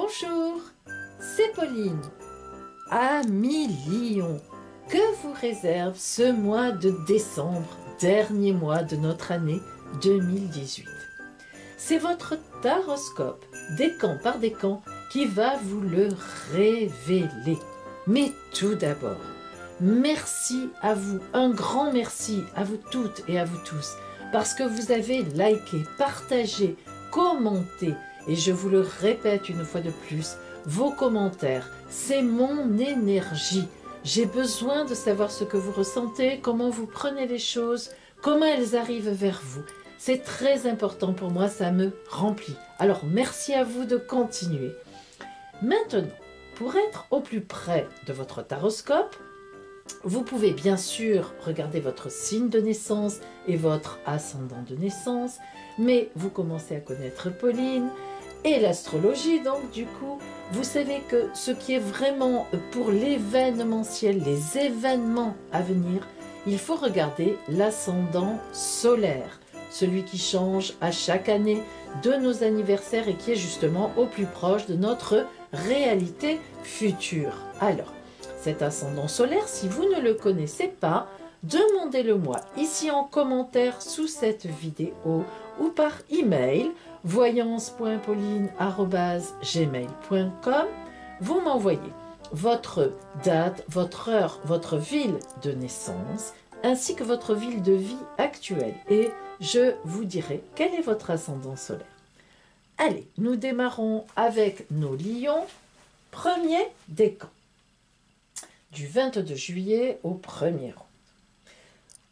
Bonjour, c'est Pauline. Amis Lion, que vous réserve ce mois de décembre, dernier mois de notre année 2018? C'est votre taroscope, décan par décan, qui va vous le révéler. Mais tout d'abord, merci à vous, un grand merci à vous toutes et à vous tous, parce que vous avez liké, partagé, commenté, et je vous le répète une fois de plus, vos commentaires, c'est mon énergie. J'ai besoin de savoir ce que vous ressentez, comment vous prenez les choses, comment elles arrivent vers vous. C'est très important pour moi, ça me remplit. Alors merci à vous de continuer. Maintenant, pour être au plus près de votre taroscope, vous pouvez bien sûr regarder votre signe de naissance et votre ascendant de naissance, mais vous commencez à connaître Pauline et l'astrologie, donc du coup, vous savez que ce qui est vraiment pour l'événementiel, les événements à venir, il faut regarder l'ascendant solaire, celui qui change à chaque année de nos anniversaires et qui est justement au plus proche de notre réalité future. Alors, cet ascendant solaire, si vous ne le connaissez pas, demandez-le-moi ici en commentaire sous cette vidéo ou par email voyance.pauline@gmail.com. Vous m'envoyez votre date, votre heure, votre ville de naissance ainsi que votre ville de vie actuelle et je vous dirai quel est votre ascendant solaire. Allez, nous démarrons avec nos lions. Premier décan du 22 juillet au 1er août.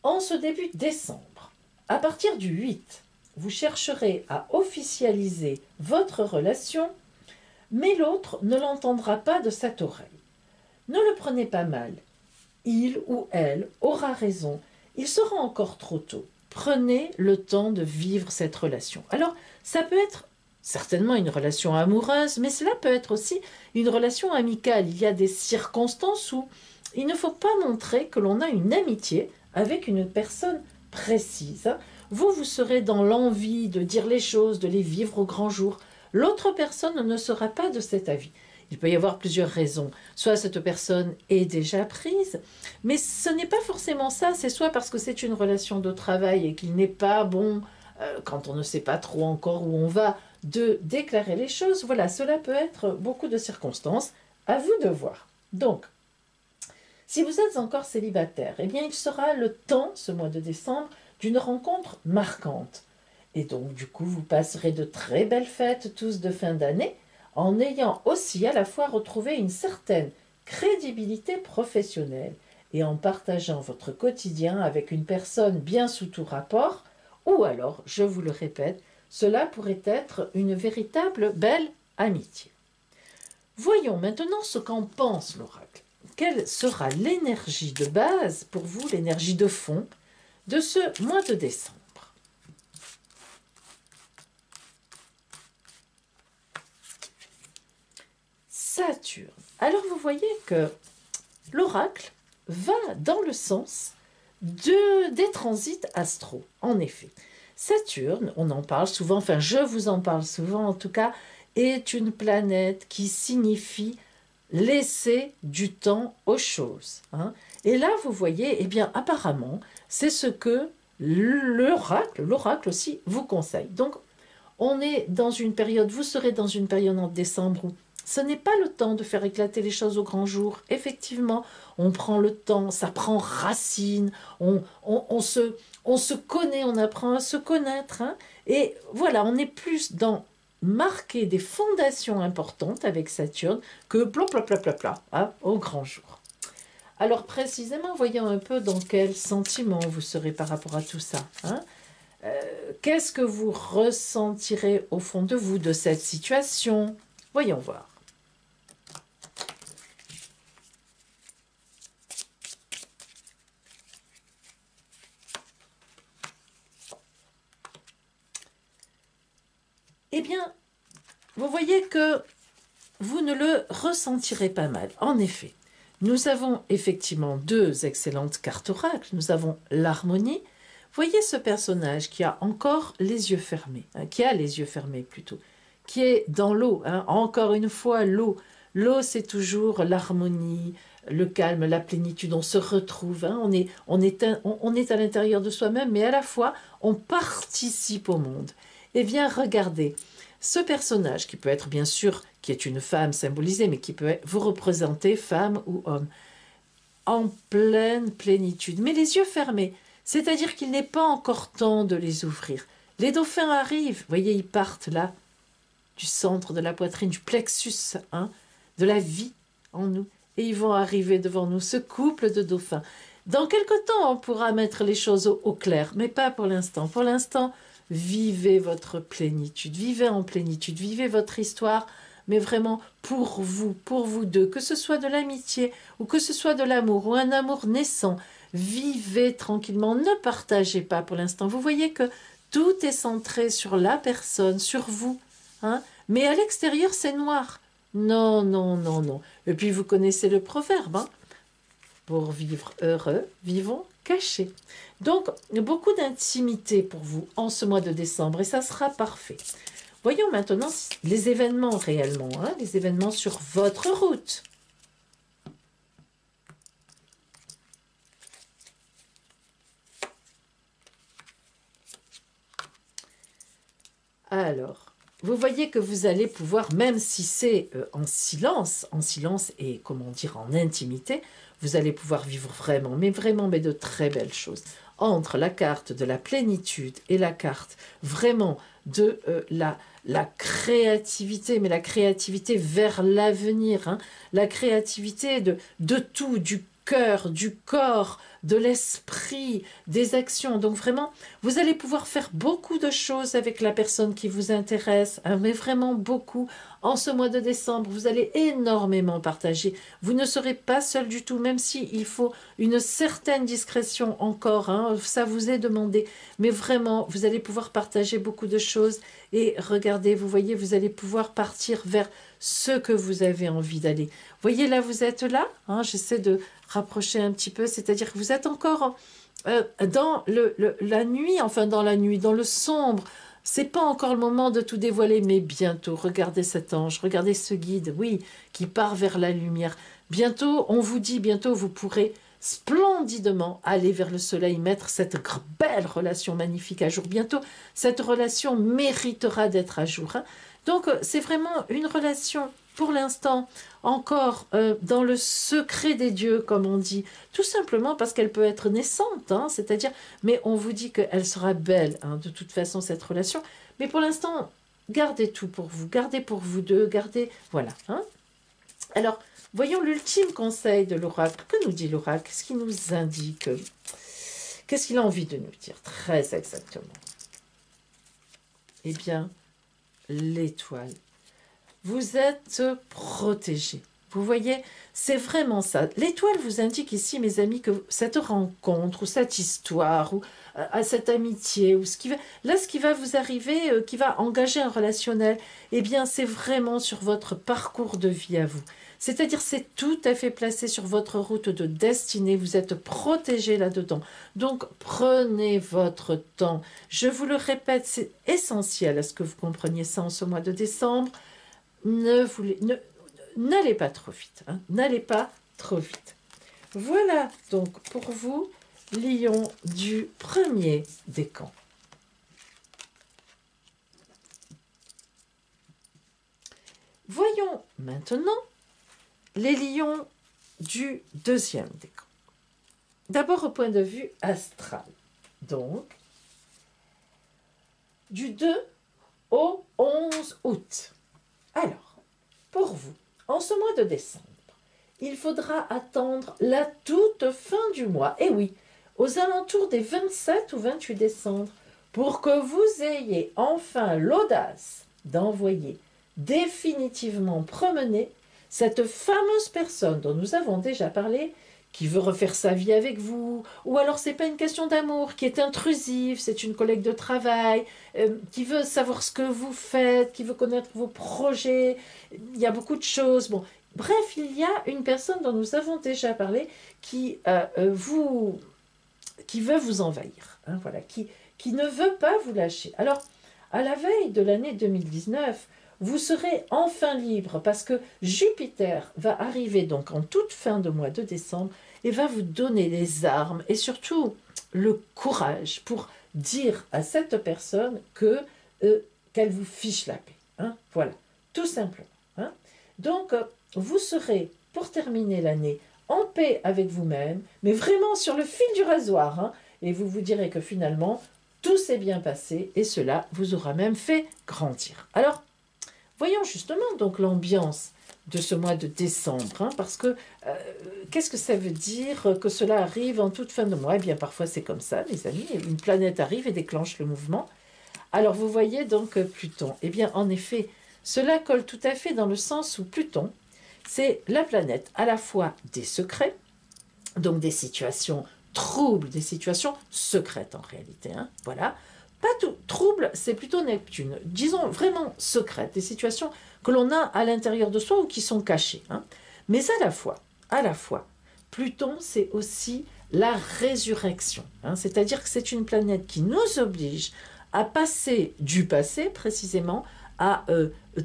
En ce début de décembre, à partir du 8, vous chercherez à officialiser votre relation, mais l'autre ne l'entendra pas de cette oreille. Ne le prenez pas mal. Il ou elle aura raison. Il sera encore trop tôt. Prenez le temps de vivre cette relation. Alors, ça peut être certainement une relation amoureuse, mais cela peut être aussi une relation amicale. Il y a des circonstances où il ne faut pas montrer que l'on a une amitié avec une personne précise. Vous serez dans l'envie de dire les choses, de les vivre au grand jour. L'autre personne ne sera pas de cet avis. Il peut y avoir plusieurs raisons. Soit cette personne est déjà prise, mais ce n'est pas forcément ça. C'est soit parce que c'est une relation de travail et qu'il n'est pas bon, quand on ne sait pas trop encore où on va, de déclarer les choses. Voilà, cela peut être beaucoup de circonstances. À vous de voir. Donc, si vous êtes encore célibataire, eh bien il sera le temps, ce mois de décembre, d'une rencontre marquante. Et donc, du coup, vous passerez de très belles fêtes tous de fin d'année, en ayant aussi à la fois retrouvé une certaine crédibilité professionnelle et en partageant votre quotidien avec une personne bien sous tout rapport, ou alors, je vous le répète, cela pourrait être une véritable belle amitié. Voyons maintenant ce qu'en pense l'oracle. Quelle sera l'énergie de base pour vous, l'énergie de fond de ce mois de décembre? Saturne. Alors vous voyez que l'oracle va dans le sens des transits astraux. En effet, Saturne, on en parle souvent, enfin je vous en parle souvent en tout cas, est une planète qui signifie laisser du temps aux choses. Et là, vous voyez, eh bien apparemment, c'est ce que l'oracle aussi vous conseille. Donc, on est dans une période, vous serez dans une période en décembre où ce n'est pas le temps de faire éclater les choses au grand jour. Effectivement, on prend le temps, ça prend racine, on se connaît, on apprend à se connaître. Et voilà, on est plus dans marquer des fondations importantes avec Saturne que au grand jour. Alors précisément, voyons un peu dans quel sentiment vous serez par rapport à tout ça. Qu'est-ce que vous ressentirez au fond de vous de cette situation? Voyons voir. Eh bien, vous voyez que vous ne le ressentirez pas mal. En effet, nous avons effectivement deux excellentes cartes oracles. Nous avons l'harmonie. Voyez ce personnage qui a encore les yeux fermés, qui a les yeux fermés plutôt, qui est dans l'eau, hein. Encore une fois, l'eau. L'eau, c'est toujours l'harmonie, le calme, la plénitude. On se retrouve, hein. On est à l'intérieur de soi-même, mais à la fois, on participe au monde. Eh bien, regardez, ce personnage, qui peut être bien sûr, qui est une femme symbolisée, mais qui peut vous représenter, femme ou homme, en pleine plénitude, mais les yeux fermés. C'est-à-dire qu'il n'est pas encore temps de les ouvrir. Les dauphins arrivent, voyez, ils partent là, du centre de la poitrine, du plexus, hein, de la vie en nous. Et ils vont arriver devant nous, ce couple de dauphins. Dans quelque temps, on pourra mettre les choses au clair, mais pas pour l'instant. Pour l'instant, vivez votre plénitude, vivez en plénitude, vivez votre histoire, mais vraiment pour vous deux, que ce soit de l'amitié ou que ce soit de l'amour ou un amour naissant. Vivez tranquillement, ne partagez pas pour l'instant. Vous voyez que tout est centré sur la personne, sur vous, hein, mais à l'extérieur, c'est noir. Non, non, non, non. Et puis, vous connaissez le proverbe, hein, pour vivre heureux, vivons cachés. Donc, beaucoup d'intimité pour vous en ce mois de décembre, et ça sera parfait. Voyons maintenant les événements réellement, hein, les événements sur votre route. Alors, vous voyez que vous allez pouvoir, même si c'est en silence et, comment dire, en intimité, vous allez pouvoir vivre vraiment, mais de très belles choses. Entre la carte de la plénitude et la carte vraiment de la créativité, mais la créativité vers l'avenir, hein, la créativité de tout, du cœur, du corps, de l'esprit, des actions. Donc vraiment, vous allez pouvoir faire beaucoup de choses avec la personne qui vous intéresse, hein, mais vraiment beaucoup. En ce mois de décembre, vous allez énormément partager. Vous ne serez pas seul du tout, même si il faut une certaine discrétion encore, hein, ça vous est demandé. Mais vraiment, vous allez pouvoir partager beaucoup de choses. Et regardez, vous voyez, vous allez pouvoir partir vers ce que vous avez envie d'aller. Voyez, là, vous êtes là, hein, j'essaie de rapprocher un petit peu, c'est-à-dire que vous êtes encore dans la nuit, enfin dans la nuit, dans le sombre. C'est pas encore le moment de tout dévoiler, mais bientôt, regardez cet ange, regardez ce guide, oui, qui part vers la lumière. Bientôt, on vous dit, bientôt vous pourrez splendidement aller vers le soleil, mettre cette belle relation magnifique à jour. Bientôt, cette relation méritera d'être à jour, hein. Donc, c'est vraiment une relation, pour l'instant, encore dans le secret des dieux, comme on dit, tout simplement parce qu'elle peut être naissante, hein, c'est-à-dire, mais on vous dit qu'elle sera belle, hein, de toute façon, cette relation. Mais pour l'instant, gardez tout pour vous, gardez pour vous deux, gardez, voilà, hein. Alors, voyons l'ultime conseil de l'oracle. Que nous dit l'oracle? Qu'est-ce qu'il nous indique? Qu'est-ce qu'il a envie de nous dire très exactement? Eh bien, l'étoile. Vous êtes protégés. Vous voyez, c'est vraiment ça. L'étoile vous indique ici, mes amis, que cette rencontre, ou cette histoire, ou cette amitié, ou ce qui va, là, ce qui va vous arriver, qui va engager un relationnel, eh bien, c'est vraiment sur votre parcours de vie à vous. C'est-à-dire, c'est tout à fait placé sur votre route de destinée. Vous êtes protégé là-dedans. Donc, prenez votre temps. Je vous le répète, c'est essentiel à ce que vous compreniez ça en ce mois de décembre. N'allez pas trop vite, hein, n'allez pas trop vite. Voilà donc pour vous, lion du premier décan. Voyons maintenant les lions du deuxième décan. D'abord au point de vue astral. Donc, du 2 au 11 août. Alors, pour vous, en ce mois de décembre, il faudra attendre la toute fin du mois, et oui, aux alentours des 27 ou 28 décembre, pour que vous ayez enfin l'audace d'envoyer définitivement promener cette fameuse personne dont nous avons déjà parlé, qui veut refaire sa vie avec vous, ou alors c'est pas une question d'amour, qui est intrusive, c'est une collègue de travail, qui veut savoir ce que vous faites, qui veut connaître vos projets, il y a beaucoup de choses. Bon, bref, il y a une personne dont nous avons déjà parlé qui veut vous envahir, hein, voilà, qui ne veut pas vous lâcher. Alors, à la veille de l'année 2019, vous serez enfin libre parce que Jupiter va arriver donc en toute fin de mois de décembre et va vous donner les armes et surtout le courage pour dire à cette personne que qu'elle vous fiche la paix. Hein, voilà, tout simplement. Hein. Donc, vous serez, pour terminer l'année, en paix avec vous-même, mais vraiment sur le fil du rasoir. Hein, et vous vous direz que finalement, tout s'est bien passé et cela vous aura même fait grandir. Alors, voyons justement donc l'ambiance de ce mois de décembre, hein, parce que qu'est-ce que ça veut dire que cela arrive en toute fin de mois? Eh bien, parfois c'est comme ça, les amis, une planète arrive et déclenche le mouvement. Alors, vous voyez donc Pluton. Eh bien, en effet, cela colle tout à fait dans le sens où Pluton, c'est la planète à la fois des secrets, donc des situations troubles, des situations secrètes en réalité. Hein, voilà. Pas tout. Trouble, c'est plutôt Neptune. Disons vraiment secrètes, des situations que l'on a à l'intérieur de soi ou qui sont cachées. Hein. Mais à la fois, Pluton, c'est aussi la résurrection. Hein, c'est-à-dire que c'est une planète qui nous oblige à passer du passé, précisément, à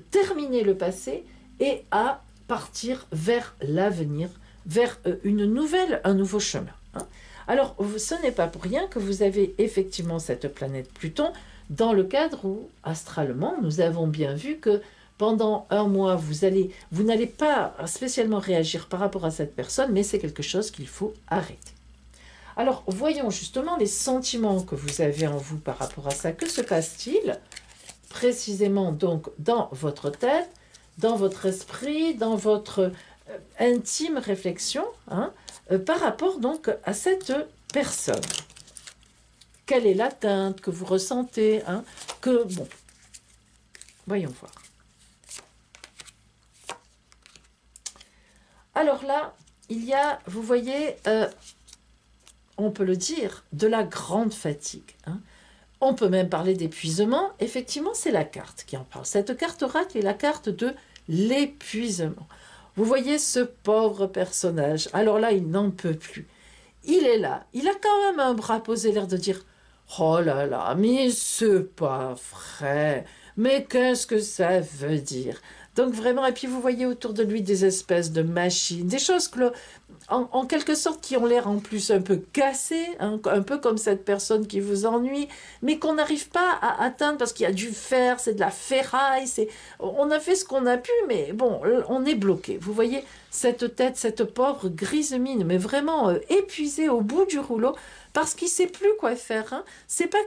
terminer le passé et à partir vers l'avenir, vers un nouveau chemin. Hein. Alors, ce n'est pas pour rien que vous avez effectivement cette planète Pluton dans le cadre où, astralement, nous avons bien vu que pendant un mois, vous n'allez pas spécialement réagir par rapport à cette personne, mais c'est quelque chose qu'il faut arrêter. Alors, voyons justement les sentiments que vous avez en vous par rapport à ça. Que se passe-t-il précisément donc dans votre tête, dans votre esprit, dans votre intime réflexion, hein, par rapport donc à cette personne? Quelle est l'atteinte que vous ressentez, hein, bon, voyons voir. Alors là, il y a, vous voyez, on peut le dire, de la grande fatigue. Hein. On peut même parler d'épuisement. Effectivement, c'est la carte qui en parle. Cette carte oracle est la carte de l'épuisement. Vous voyez ce pauvre personnage. Alors là, il n'en peut plus. Il est là. Il a quand même un bras posé, l'air de dire « Oh là là, mais c'est pas vrai. Mais qu'est-ce que ça veut dire ?» Donc vraiment, et puis vous voyez autour de lui des espèces de machines, des choses que en quelque sorte qui ont l'air en plus un peu cassées, hein, un peu comme cette personne qui vous ennuie, mais qu'on n'arrive pas à atteindre parce qu'il y a du fer, c'est de la ferraille, on a fait ce qu'on a pu, mais bon, on est bloqué. Vous voyez cette tête, cette pauvre grise mine, mais vraiment épuisée au bout du rouleau, parce qu'il ne sait plus quoi faire. Hein. C'est pas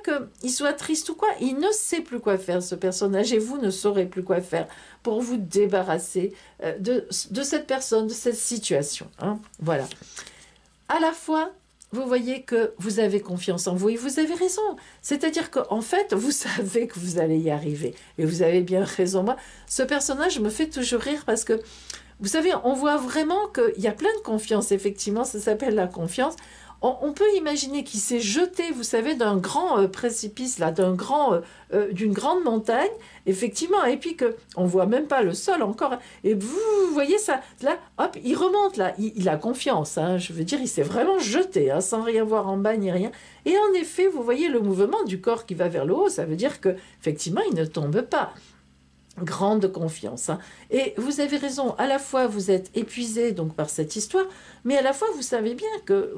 qu'il soit triste ou quoi, il ne sait plus quoi faire, ce personnage, et vous ne saurez plus quoi faire pour vous débarrasser de cette personne, de cette situation. Hein. Voilà. À la fois, vous voyez que vous avez confiance en vous et vous avez raison. C'est-à-dire qu'en fait, vous savez que vous allez y arriver. Et vous avez bien raison. Moi, ce personnage me fait toujours rire parce que, vous savez, on voit vraiment qu'il y a plein de confiance. Effectivement, ça s'appelle la confiance. On peut imaginer qu'il s'est jeté, vous savez, d'un grand précipice, là, d'une grande montagne, effectivement, et puis qu'on ne voit même pas le sol encore. Et vous voyez ça, là, hop, il remonte, là, il a confiance, hein, je veux dire, il s'est vraiment jeté, hein, sans rien voir en bas ni rien. Et en effet, vous voyez le mouvement du corps qui va vers le haut, ça veut dire qu'effectivement, il ne tombe pas. Grande confiance. Hein. Et vous avez raison, à la fois vous êtes épuisé donc par cette histoire, mais à la fois vous savez bien que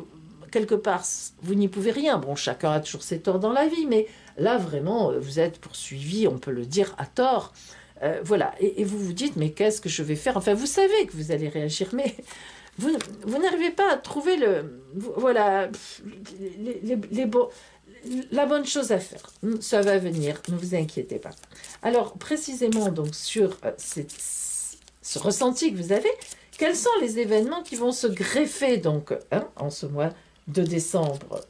quelque part, vous n'y pouvez rien. Bon, chacun a toujours ses torts dans la vie, mais là, vraiment, vous êtes poursuivi, on peut le dire, à tort. Voilà, et vous vous dites, mais qu'est-ce que je vais faire? Enfin, vous savez que vous allez réagir, mais vous n'arrivez pas à trouver voilà, la bonne chose à faire. Ça va venir, ne vous inquiétez pas. Alors, précisément, donc, sur ce ressenti que vous avez, quels sont les événements qui vont se greffer, donc, hein, en ce mois de décembre?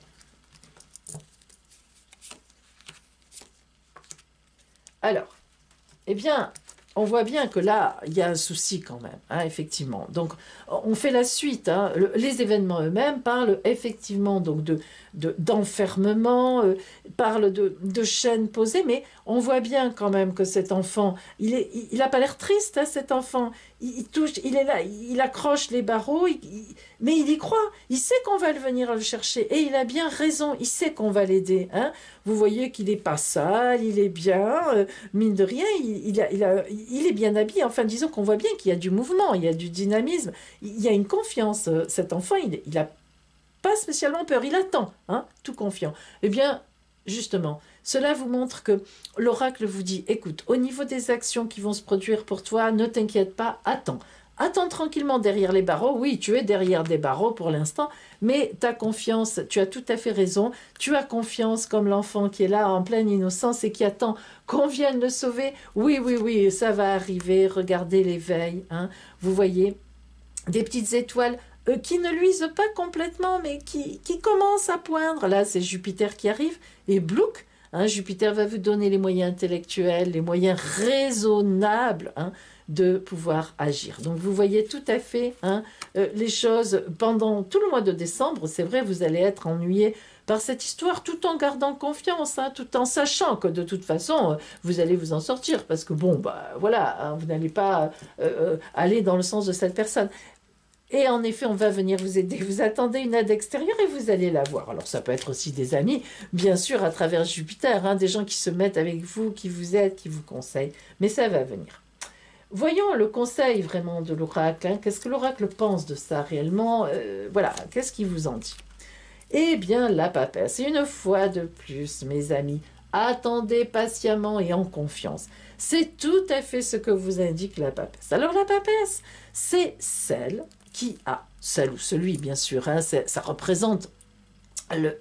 Alors, eh bien, on voit bien que là, il y a un souci quand même, hein, effectivement. Donc, on fait la suite. Hein. Les événements eux-mêmes parlent effectivement donc d'enfermement, parlent de chaînes posées, mais on voit bien quand même que cet enfant, il n'a pas l'air triste, hein, cet enfant. il touche, il est là, il accroche les barreaux, mais il y croit. Il sait qu'on va venir le chercher. Et il a bien raison, il sait qu'on va l'aider. Hein. Vous voyez qu'il n'est pas sale, il est bien, mine de rien, il est bien habillé. Enfin, disons qu'on voit bien qu'il y a du mouvement, il y a du dynamisme, il y a une confiance. Cet enfant, il a pas spécialement peur, il attend, hein, tout confiant. Eh bien, justement, cela vous montre que l'oracle vous dit, écoute, au niveau des actions qui vont se produire pour toi, ne t'inquiète pas, attends. Attends tranquillement derrière les barreaux. Oui, tu es derrière des barreaux pour l'instant, mais ta confiance, tu as tout à fait raison. Tu as confiance comme l'enfant qui est là en pleine innocence et qui attend qu'on vienne le sauver. Oui, oui, oui, ça va arriver. Regardez l'éveil. Hein. Vous voyez des petites étoiles qui ne luisent pas complètement, mais qui commencent à poindre. Là, c'est Jupiter qui arrive et blouc. Hein, Jupiter va vous donner les moyens intellectuels, les moyens raisonnables, hein, de pouvoir agir. Donc vous voyez tout à fait, hein, les choses pendant tout le mois de décembre. C'est vrai, vous allez être ennuyé par cette histoire tout en gardant confiance, hein, tout en sachant que de toute façon, vous allez vous en sortir parce que bon, bah voilà, hein, vous n'allez pas aller dans le sens de cette personne. Et en effet, on va venir vous aider. Vous attendez une aide extérieure et vous allez la voir. Alors ça peut être aussi des amis, bien sûr, à travers Jupiter, hein, des gens qui se mettent avec vous, qui vous aident, qui vous conseillent. Mais ça va venir. Voyons le conseil vraiment de l'oracle. Hein. Qu'est-ce que l'oracle pense de ça réellement? Voilà, qu'est-ce qu'il vous en dit? Eh bien, la papesse, une fois de plus, mes amis, attendez patiemment et en confiance. C'est tout à fait ce que vous indique la papesse. Alors la papesse, c'est celle qui a, celle ou celui bien sûr, hein, ça représente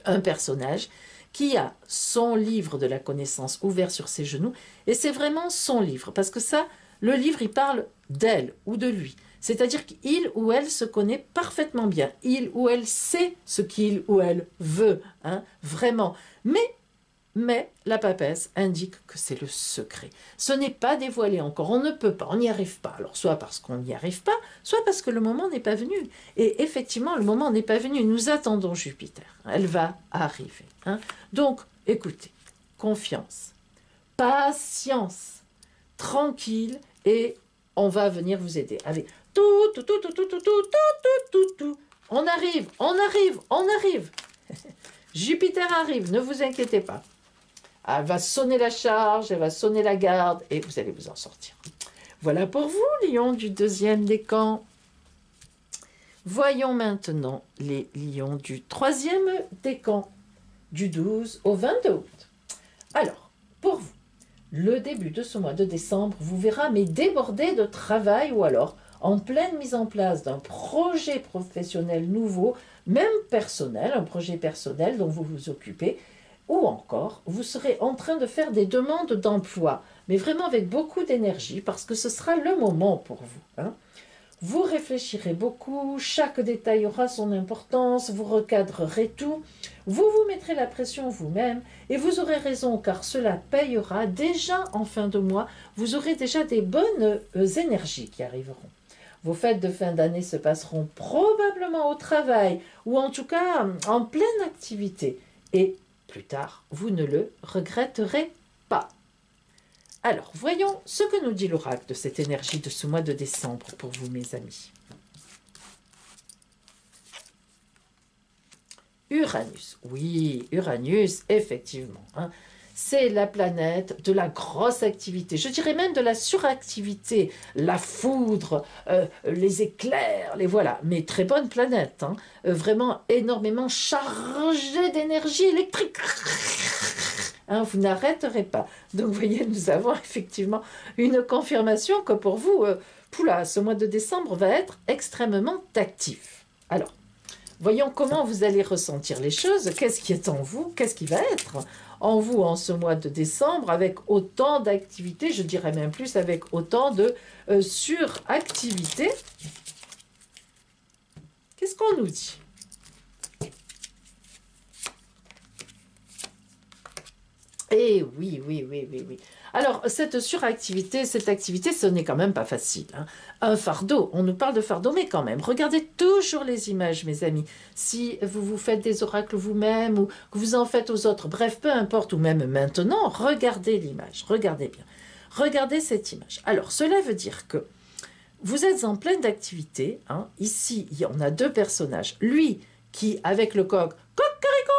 un personnage qui a son livre de la connaissance ouvert sur ses genoux, et c'est vraiment son livre, parce que ça, le livre, il parle d'elle ou de lui. C'est-à-dire qu'il ou elle se connaît parfaitement bien. Il ou elle sait ce qu'il ou elle veut, hein, vraiment. Mais la papesse indique que c'est le secret. Ce n'est pas dévoilé encore, on ne peut pas, on n'y arrive pas. Alors soit parce qu'on n'y arrive pas, soit parce que le moment n'est pas venu. Et effectivement, le moment n'est pas venu. Nous attendons Jupiter. Elle va arriver. Hein. Donc, écoutez, confiance, patience, tranquille, et on va venir vous aider. Allez, tout. On arrive, on arrive, on arrive. Jupiter arrive, ne vous inquiétez pas. Elle va sonner la charge, elle va sonner la garde, et vous allez vous en sortir. Voilà pour vous, lions du deuxième décan. Voyons maintenant les lions du troisième décan, du 12 au 22 août. Alors, pour vous, le début de ce mois de décembre vous verra mais débordé de travail ou alors en pleine mise en place d'un projet professionnel nouveau, même personnel, un projet personnel dont vous vous occupez, ou encore vous serez en train de faire des demandes d'emploi, mais vraiment avec beaucoup d'énergie parce que ce sera le moment pour vous. Hein. Vous réfléchirez beaucoup, chaque détail aura son importance, vous recadrerez tout, vous vous mettrez la pression vous-même et vous aurez raison car cela payera déjà en fin de mois, vous aurez déjà des bonnes énergies qui arriveront. Vos fêtes de fin d'année se passeront probablement au travail ou en tout cas en pleine activité et plus tard, vous ne le regretterez pas. Alors, voyons ce que nous dit l'oracle de cette énergie de ce mois de décembre pour vous, mes amis. Uranus. Oui, Uranus, effectivement. Hein, c'est la planète de la grosse activité, je dirais même de la suractivité, la foudre, les éclairs, les voilà. Mais très bonne planète, hein, vraiment énormément chargée d'énergie électrique. Hein, vous n'arrêterez pas. Donc, vous voyez, nous avons effectivement une confirmation que pour vous, ce mois de décembre va être extrêmement actif. Alors, voyons comment vous allez ressentir les choses. Qu'est-ce qui est en vous? Qu'est-ce qui va être en vous en ce mois de décembre avec autant d'activités, je dirais même plus, avec autant de suractivité? Qu'est-ce qu'on nous dit? Eh oui. Alors, cette suractivité, cette activité, ce n'est quand même pas facile. Hein. Un fardeau, on nous parle de fardeau, mais quand même, regardez toujours les images, mes amis. Si vous vous faites des oracles vous-même ou que vous en faites aux autres, bref, peu importe, ou même maintenant, regardez l'image, regardez bien. Regardez cette image. Alors, cela veut dire que vous êtes en pleine activité. Hein. Ici, on a deux personnages. Lui qui, avec le coq, cocorico,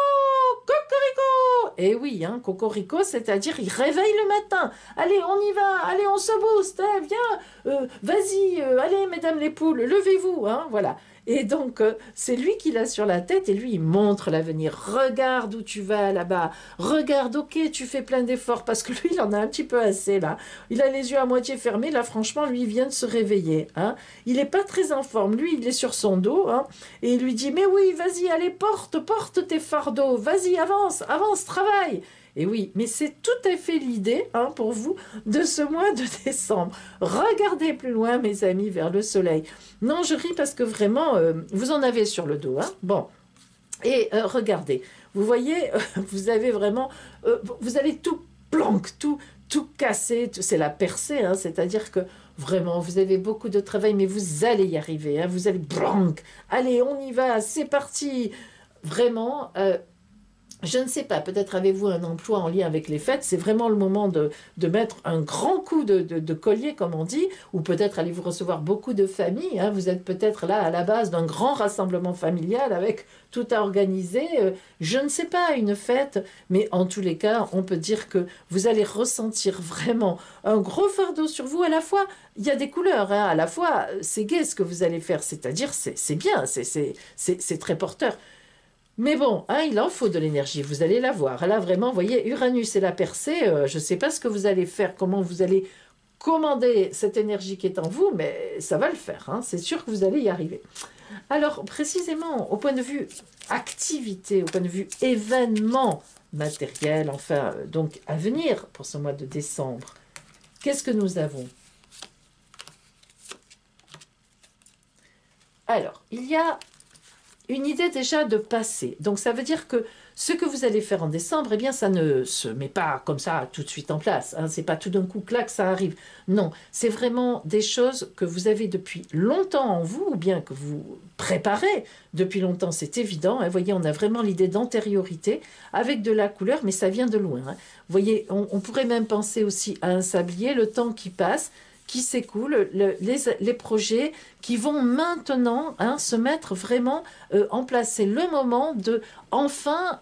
cocorico. Et oui, hein, cocorico, c'est-à-dire il réveille le matin. Allez, on y va. Allez, on se booste. Hein, viens, vas-y. Allez, mesdames les poules, levez-vous. Hein, voilà. Et donc, c'est lui qui l'a sur la tête et lui, il montre l'avenir. Regarde où tu vas là-bas. Regarde, ok, tu fais plein d'efforts parce que lui, il en a un petit peu assez là. Il a les yeux à moitié fermés. Là, franchement, lui, il vient de se réveiller. Hein. Il n'est pas très en forme. Lui, il est sur son dos. Hein, et il lui dit, mais oui, vas-y, allez, porte tes fardeaux. Vas-y, avance, avance, travaille. Et oui, mais c'est tout à fait l'idée hein, pour vous de ce mois de décembre. Regardez plus loin, mes amis, vers le soleil. Non, je ris parce que vraiment, vous en avez sur le dos. Hein. Bon, et regardez, vous voyez, vous avez vraiment, vous allez tout planque, tout casser. C'est la percée, hein, c'est-à-dire que vraiment, vous avez beaucoup de travail, mais vous allez y arriver. Hein, vous allez blanc. Allez, on y va, c'est parti. Vraiment. Je ne sais pas, peut-être avez-vous un emploi en lien avec les fêtes, c'est vraiment le moment de mettre un grand coup de collier, comme on dit, ou peut-être allez-vous recevoir beaucoup de familles, hein, vous êtes peut-être là à la base d'un grand rassemblement familial avec tout à organiser, je ne sais pas, une fête, mais en tous les cas, on peut dire que vous allez ressentir vraiment un gros fardeau sur vous, à la fois, il y a des couleurs, hein, à la fois, c'est gai ce que vous allez faire, c'est-à-dire, c'est bien, c'est très porteur. Mais bon, hein, il en faut de l'énergie, vous allez la voir. Là, vraiment, vous voyez, Uranus et la percée, je ne sais pas ce que vous allez faire, comment vous allez commander cette énergie qui est en vous, mais ça va le faire, hein, c'est sûr que vous allez y arriver. Alors, précisément, au point de vue activité, au point de vue événement matériel, enfin, donc à venir pour ce mois de décembre, qu'est-ce que nous avons? Alors, il y a une idée déjà de passé. Donc ça veut dire que ce que vous allez faire en décembre, eh bien ça ne se met pas comme ça tout de suite en place. Hein. C'est pas tout d'un coup clac, ça arrive. Non, c'est vraiment des choses que vous avez depuis longtemps en vous, ou bien que vous préparez depuis longtemps, c'est évident. Hein. Vous voyez, on a vraiment l'idée d'antériorité avec de la couleur, mais ça vient de loin. Hein. Vous voyez, on pourrait même penser aussi à un sablier, le temps qui passe, qui s'écoulent, les projets qui vont maintenant hein, se mettre vraiment en place. C'est le moment de enfin,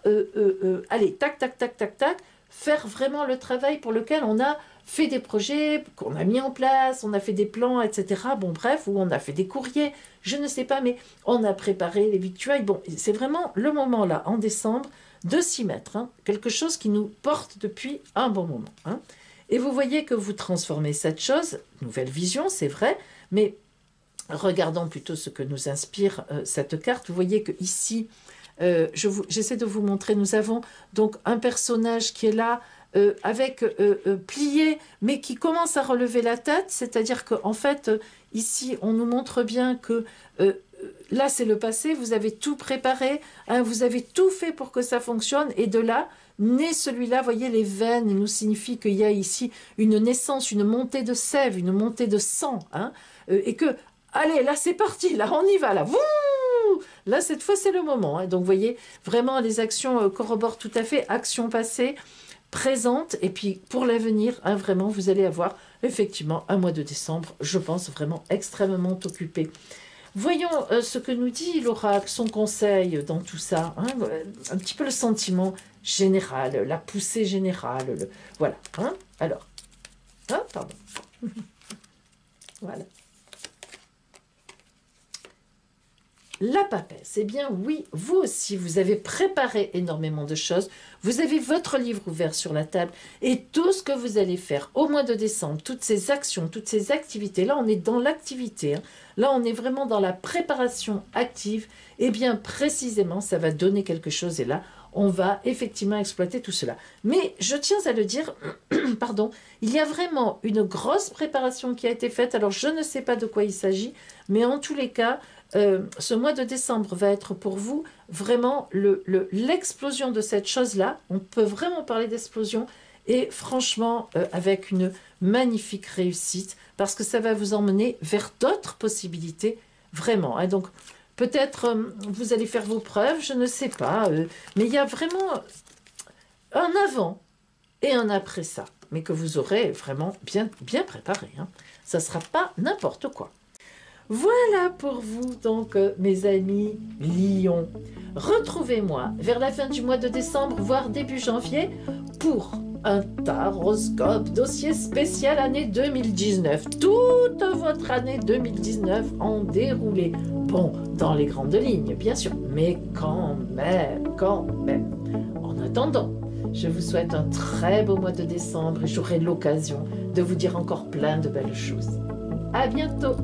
allez, tac, tac, tac, tac, tac, faire vraiment le travail pour lequel on a fait des projets, qu'on a mis en place, on a fait des plans, etc. Bon, bref, ou on a fait des courriers, je ne sais pas, mais on a préparé les victuailles. Bon, c'est vraiment le moment là, en décembre, de s'y mettre. Hein, quelque chose qui nous porte depuis un bon moment. Hein. Et vous voyez que vous transformez cette chose, nouvelle vision, c'est vrai, mais regardons plutôt ce que nous inspire cette carte. Vous voyez que ici, j'essaie de vous montrer, nous avons donc un personnage qui est là, avec plié, mais qui commence à relever la tête, c'est-à-dire qu'en fait, ici, on nous montre bien que là, c'est le passé, vous avez tout préparé, hein, vous avez tout fait pour que ça fonctionne, et de là, naît celui-là, voyez, les veines nous signifient qu'il y a ici une naissance, une montée de sève, une montée de sang, hein, et que, allez, là, c'est parti, là, on y va, là, wouh, là, cette fois, c'est le moment, hein, donc, vous voyez, vraiment, les actions corroborent tout à fait, actions passées, présentes, et puis, pour l'avenir, hein, vraiment, vous allez avoir, effectivement, un mois de décembre, je pense, vraiment extrêmement occupé. Voyons ce que nous dit l'oracle, son conseil dans tout ça, hein, un petit peu le sentiment général, la poussée générale, voilà. Hein, alors, hein, pardon. Voilà. La papesse, eh bien oui, vous aussi, vous avez préparé énormément de choses, vous avez votre livre ouvert sur la table et tout ce que vous allez faire au mois de décembre, toutes ces actions, toutes ces activités, là on est dans l'activité, hein, là on est vraiment dans la préparation active, et bien précisément ça va donner quelque chose et là on va effectivement exploiter tout cela. Mais je tiens à le dire, pardon, il y a vraiment une grosse préparation qui a été faite, alors je ne sais pas de quoi il s'agit, mais en tous les cas, ce mois de décembre va être pour vous vraiment l'explosion de cette chose-là. On peut vraiment parler d'explosion et franchement avec une magnifique réussite parce que ça va vous emmener vers d'autres possibilités vraiment. Hein. Donc peut-être vous allez faire vos preuves, je ne sais pas, mais il y a vraiment un avant et un après ça, mais que vous aurez vraiment bien préparé. Hein. Ça ne sera pas n'importe quoi. Voilà pour vous, donc, mes amis Lions. Retrouvez-moi vers la fin du mois de décembre, voire début janvier, pour un taroscope dossier spécial année 2019. Toute votre année 2019 en déroulé. Bon, dans les grandes lignes, bien sûr, mais quand même, quand même. En attendant, je vous souhaite un très beau mois de décembre et j'aurai l'occasion de vous dire encore plein de belles choses. À bientôt!